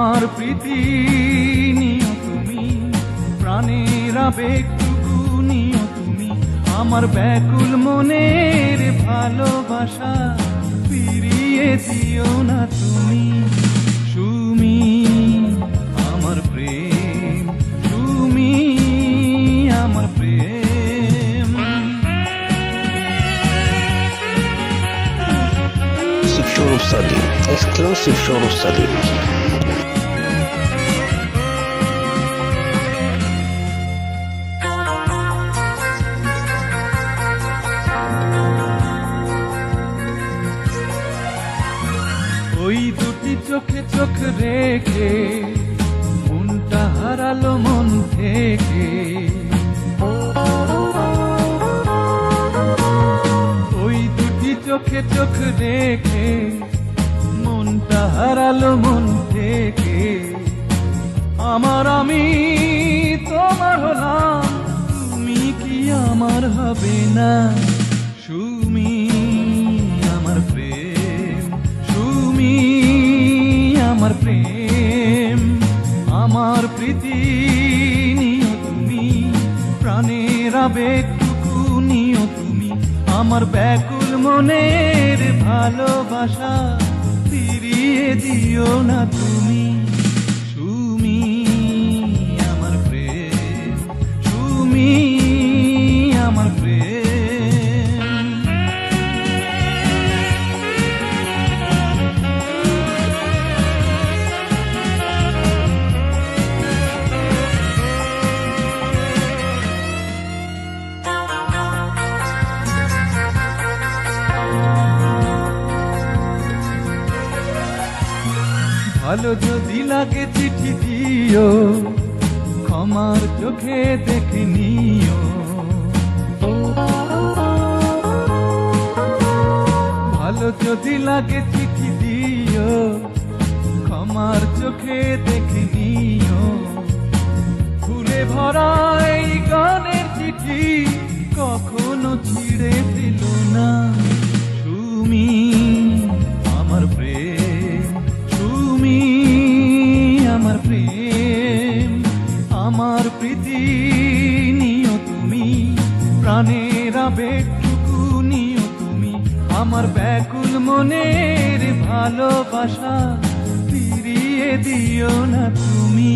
আমার প্রীতি নিও তুমি, প্রাণের আবেগটুকু নিও তুমি, আমার ব্যাকুল মনের ভালোবাসা ফিরিয়ে দিও না তুমি। সুমি আমার প্রেম, তুমি আমার প্রেম। Showroom Study, exclusive showroom study. ওই দুটি চোখে চোখ রেখে মনটা হারালো মন থেকে, ওই দুটি চোখে চোখ রেখে মনটা হারালো মন থেকে। আমার আমি তোমার হলাম, তুমি কি আমার হবে না? সুমি আমার প্রেম, সুমি আমার প্রেম। আমার প্রীতি নিও তুমি, প্রাণের আবেগটুকু নিও তুমি, আমার ব্যাকুল মনের ভালোবাসা ফিরিয়ে দিও না তুমি। সুমি আমার প্রেম, সুমি আমার প্রেম। ভালো যদি লাগে চিঠি দিও, ক্ষমার চোখে দেখে নিও। ভালো যদি লাগে চিঠি দিও, ক্ষমার চোখে দেখে নিও। ফুলে ভরা এই গানের চিঠি কখনো ছিঁড়ে দিল না। তুমি আমার প্রেম, তুমি আমার প্রেম। আমার প্রীতি নিও তুমি, প্রাণের আবেগটুকু নিও তুমি, আমার ব্যাকুল মনের ভালোবাসা ফিরিয়ে দিও না তুমি।